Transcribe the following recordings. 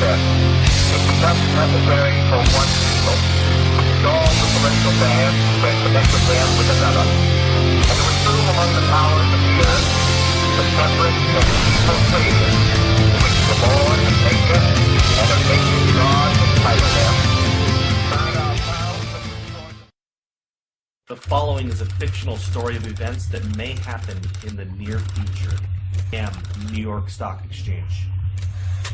protest. It becomes necessary for one people to install the political band and connect them with another, and to assume among the powers of the earth the separate and peaceful creation to which the Lord of nature and of nature's God entitle them. Burn our towns and destroy them. The following is a fictional story of events that may happen in the near future. New York Stock Exchange.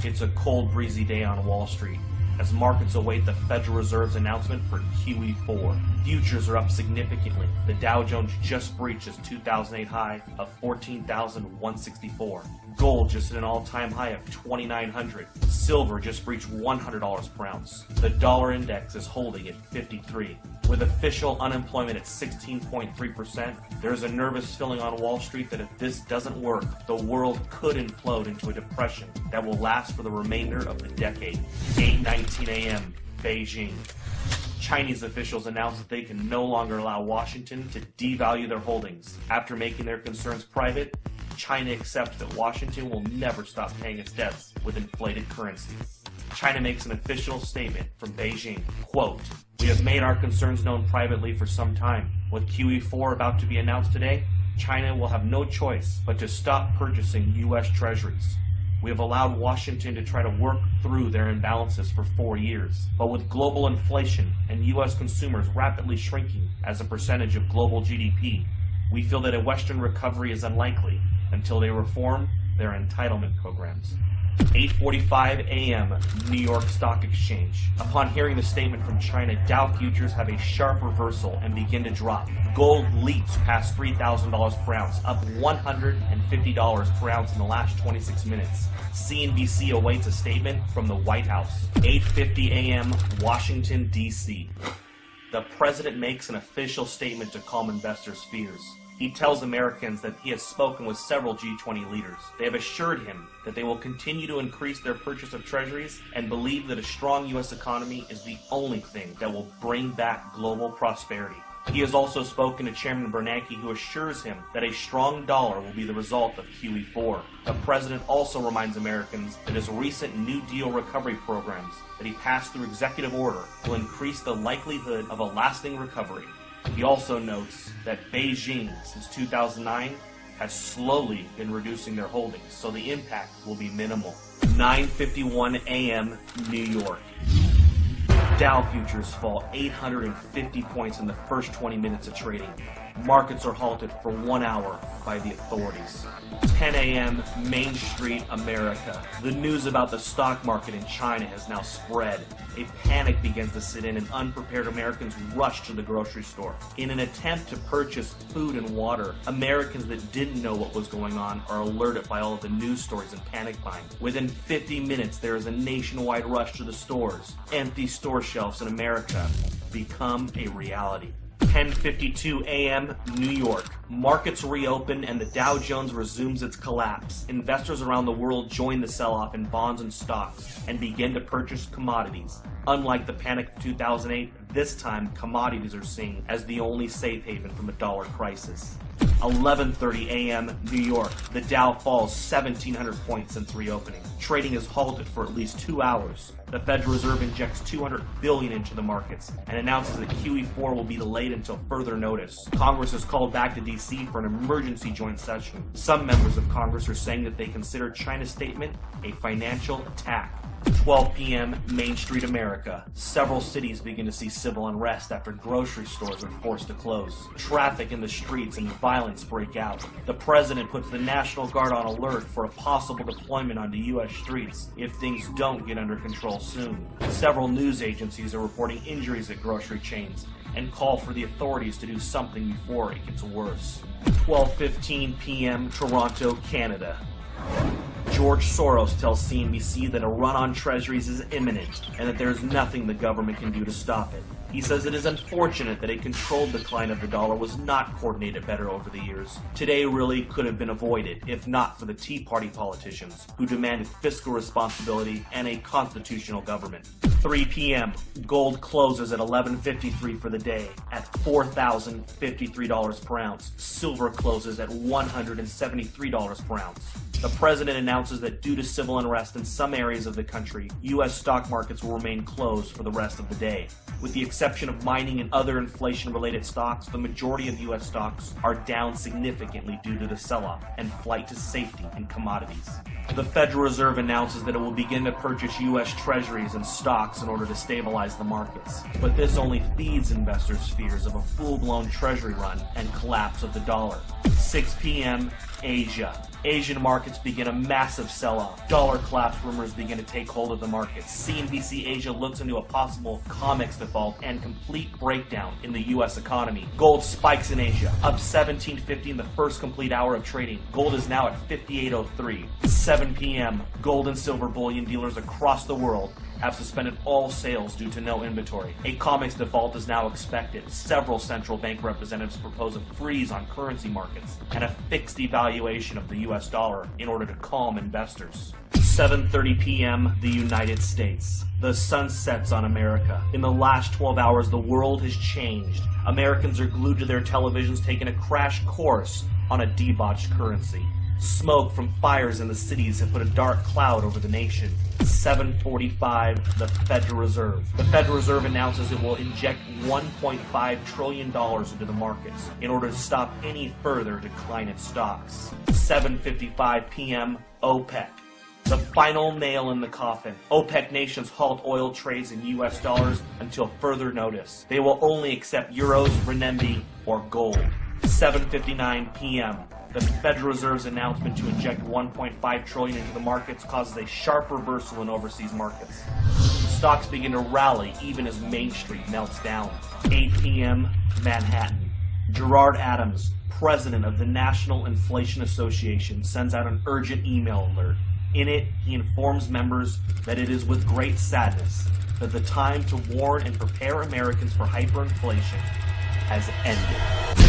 It's a cold, breezy day on Wall Street as markets await the Federal Reserve's announcement for QE4. Futures are up significantly. The Dow Jones just breached its 2008 high of 14,164. Gold just hit an all-time high of 2,900. Silver just breached $100 per ounce. The dollar index is holding at 53. With official unemployment at 16.3%, there is a nervous feeling on Wall Street that if this doesn't work, the world could implode into a depression that will last for the remainder of the decade. 8:19 a.m., Beijing. Chinese officials announced that they can no longer allow Washington to devalue their holdings. After making their concerns private, China accepts that Washington will never stop paying its debts with inflated currency. China makes an official statement from Beijing, quote, "We have made our concerns known privately for some time. With QE4 about to be announced today, China will have no choice but to stop purchasing U.S. treasuries. We have allowed Washington to try to work through their imbalances for 4 years. But with global inflation and U.S. consumers rapidly shrinking as a percentage of global GDP, we feel that a Western recovery is unlikely until they reform their entitlement programs." 8:45 a.m. New York Stock Exchange. Upon hearing the statement from China, Dow futures have a sharp reversal and begin to drop. Gold leaps past $3,000 per ounce, up $150 per ounce in the last 26 minutes. CNBC awaits a statement from the White House. 8:50 a.m. Washington, D.C. The president makes an official statement to calm investors' fears. He tells Americans that he has spoken with several G20 leaders. They have assured him that they will continue to increase their purchase of treasuries and believe that a strong U.S. economy is the only thing that will bring back global prosperity. He has also spoken to Chairman Bernanke, who assures him that a strong dollar will be the result of QE4. The president also reminds Americans that his recent New Deal recovery programs that he passed through executive order will increase the likelihood of a lasting recovery. He also notes that Beijing, since 2009, has slowly been reducing their holdings, so the impact will be minimal. 9:51 a.m. New York. Dow futures fall 850 points in the first 20 minutes of trading. Markets are halted for 1 hour by the authorities. 10 a.m. Main Street, America. The news about the stock market in China has now spread. A panic begins to set in and unprepared Americans rush to the grocery store. In an attempt to purchase food and water, Americans that didn't know what was going on are alerted by all of the news stories and panic buying. Within 50 minutes, there is a nationwide rush to the stores. Empty store shelves in America become a reality. 10:52 a.m. New York. Markets reopen and the Dow Jones resumes its collapse. Investors around the world join the sell-off in bonds and stocks and begin to purchase commodities. Unlike the panic of 2008, this time commodities are seen as the only safe haven from a dollar crisis. 11:30 a.m. New York. The Dow falls 1,700 points since reopening. Trading is halted for at least 2 hours. The Federal Reserve injects $200 billion into the markets and announces that QE4 will be delayed until further notice. Congress is called back to D.C. for an emergency joint session. Some members of Congress are saying that they consider China's statement a financial attack. 12 p.m. Main Street, America. Several cities begin to see civil unrest after grocery stores are forced to close. Traffic in the streets and violence break out. The president puts the National Guard on alert for a possible deployment onto U.S. streets if things don't get under control soon. Several news agencies are reporting injuries at grocery chains and call for the authorities to do something before it gets worse. 12:15 p.m. Toronto, Canada. George Soros tells CNBC that a run on treasuries is imminent and that there is nothing the government can do to stop it. He says it is unfortunate that a controlled decline of the dollar was not coordinated better over the years. Today really could have been avoided if not for the Tea Party politicians who demanded fiscal responsibility and a constitutional government. 3 p.m. Gold closes at $11.53 for the day at $4,053 per ounce. Silver closes at $173 per ounce. The president announces that due to civil unrest in some areas of the country, U.S. stock markets will remain closed for the rest of the day. With the exception of mining and other inflation-related stocks, the majority of U.S. stocks are down significantly due to the sell-off and flight to safety in commodities. The Federal Reserve announces that it will begin to purchase U.S. treasuries and stocks in order to stabilize the markets. But this only feeds investors' fears of a full-blown treasury run and collapse of the dollar. 6 p.m. Asia. Asian markets begin a massive sell-off. Dollar collapse rumors begin to take hold of the markets. CNBC Asia looks into a possible COMEX default and complete breakdown in the U.S. economy. Gold spikes in Asia, up 1750 in the first complete hour of trading. Gold is now at 58.03. 7 p.m. Gold and silver bullion dealers across the world have suspended all sales due to no inventory. A COMEX default is now expected. Several central bank representatives propose a freeze on currency markets and a fixed devaluation of the U.S. dollar in order to calm investors. 7:30 p.m. the United States. The sun sets on America. In the last 12 hours, the world has changed. Americans are glued to their televisions, taking a crash course on a debauched currency. Smoke from fires in the cities have put a dark cloud over the nation. 7:45, the Federal Reserve. The Federal Reserve announces it will inject $1.5 trillion into the markets in order to stop any further decline in stocks. 7:55 p.m., OPEC. The final nail in the coffin. OPEC nations halt oil trades in U.S. dollars until further notice. They will only accept euros, renminbi, or gold. 7:59 p.m. The Federal Reserve's announcement to inject $1.5 trillion into the markets causes a sharp reversal in overseas markets. Stocks begin to rally even as Main Street melts down. 8 p.m., Manhattan. Gerard Adams, president of the National Inflation Association, sends out an urgent email alert. In it, he informs members that it is with great sadness that the time to warn and prepare Americans for hyperinflation has ended.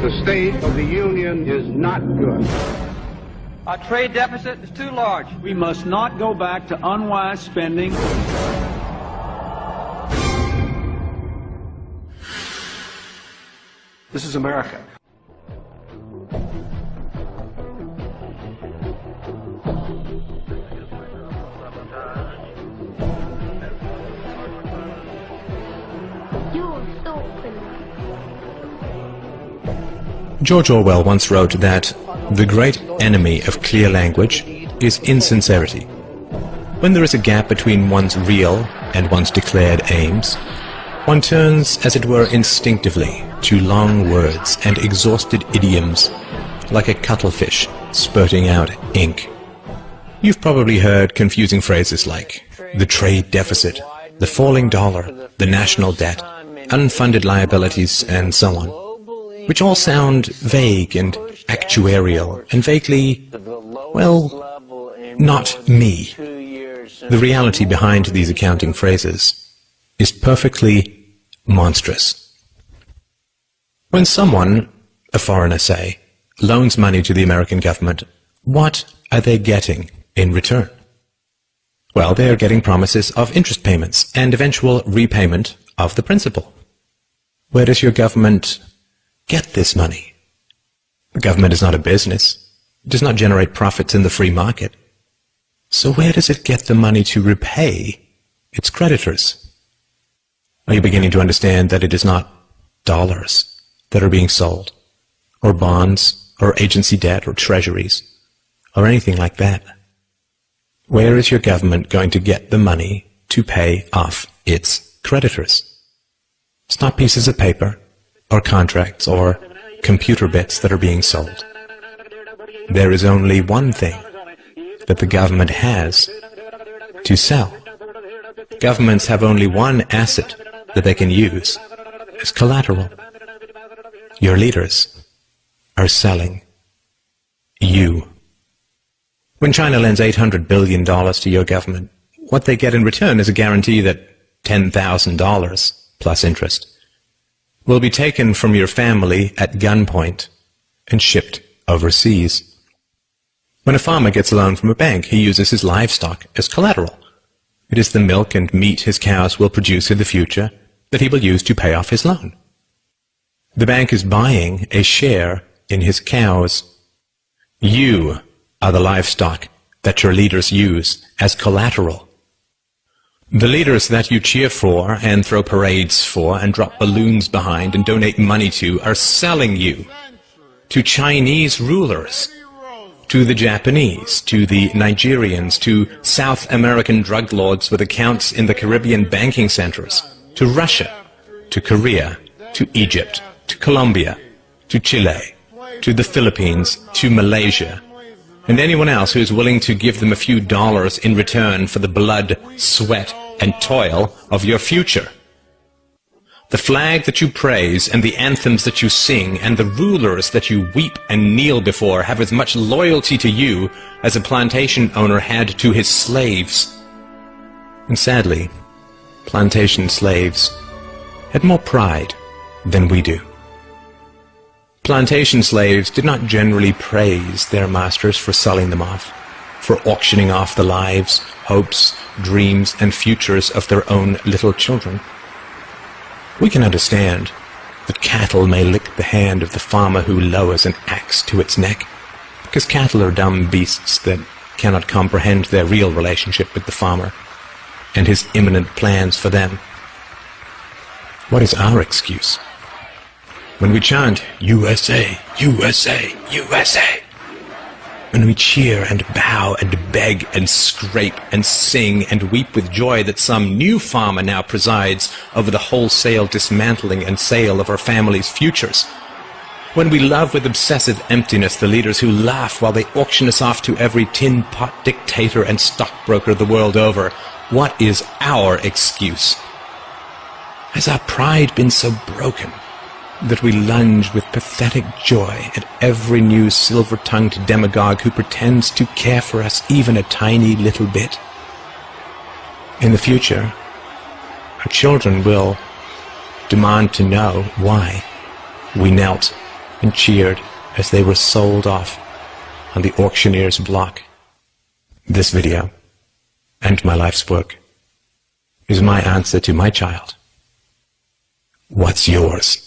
The state of the union is not good. Our trade deficit is too large. We must not go back to unwise spending. This is America. George Orwell once wrote that the great enemy of clear language is insincerity. When there is a gap between one's real and one's declared aims, one turns, as it were, instinctively to long words and exhausted idioms, like a cuttlefish spurting out ink. You've probably heard confusing phrases like the trade deficit, the falling dollar, the national debt, unfunded liabilities, and so on, which all sound vague and actuarial and vaguely, well, not me. The reality behind these accounting phrases is perfectly monstrous. When someone, a foreigner say, loans money to the American government, what are they getting in return? Well, they are getting promises of interest payments and eventual repayment of the principal. Where does your government get this money? The government is not a business. It does not generate profits in the free market. So where does it get the money to repay its creditors? Are you beginning to understand that it is not dollars that are being sold, or bonds, or agency debt, or treasuries, or anything like that? Where is your government going to get the money to pay off its creditors? It's not pieces of paper, or contracts, or computer bits that are being sold. There is only one thing that the government has to sell. Governments have only one asset that they can use as collateral. Your leaders are selling you. When China lends $800 billion to your government, what they get in return is a guarantee that $10,000 plus interest will be taken from your family at gunpoint and shipped overseas. When a farmer gets a loan from a bank, he uses his livestock as collateral. It is the milk and meat his cows will produce in the future that he will use to pay off his loan. The bank is buying a share in his cows. You are the livestock that your leaders use as collateral. The leaders that you cheer for and throw parades for and drop balloons behind and donate money to are selling you to Chinese rulers, to the Japanese, to the Nigerians, to South American drug lords with accounts in the Caribbean banking centers, to Russia, to Korea, to Egypt, to Colombia, to Chile, to the Philippines, to Malaysia, and anyone else who is willing to give them a few dollars in return for the blood, sweat, and toil of your future. The flag that you praise and the anthems that you sing and the rulers that you weep and kneel before have as much loyalty to you as a plantation owner had to his slaves. And sadly, plantation slaves had more pride than we do. Plantation slaves did not generally praise their masters for selling them off, for auctioning off the lives, hopes, dreams, and futures of their own little children. We can understand that cattle may lick the hand of the farmer who lowers an axe to its neck, because cattle are dumb beasts that cannot comprehend their real relationship with the farmer and his imminent plans for them. What is our excuse? When we chant, USA, USA, USA, when we cheer and bow and beg and scrape and sing and weep with joy that some new farmer now presides over the wholesale dismantling and sale of our family's futures, when we love with obsessive emptiness the leaders who laugh while they auction us off to every tin pot dictator and stockbroker the world over, what is our excuse? Has our pride been so broken that we lunge with pathetic joy at every new silver-tongued demagogue who pretends to care for us even a tiny little bit? In the future, our children will demand to know why we knelt and cheered as they were sold off on the auctioneer's block. This video, and my life's work, is my answer to my child. What's yours?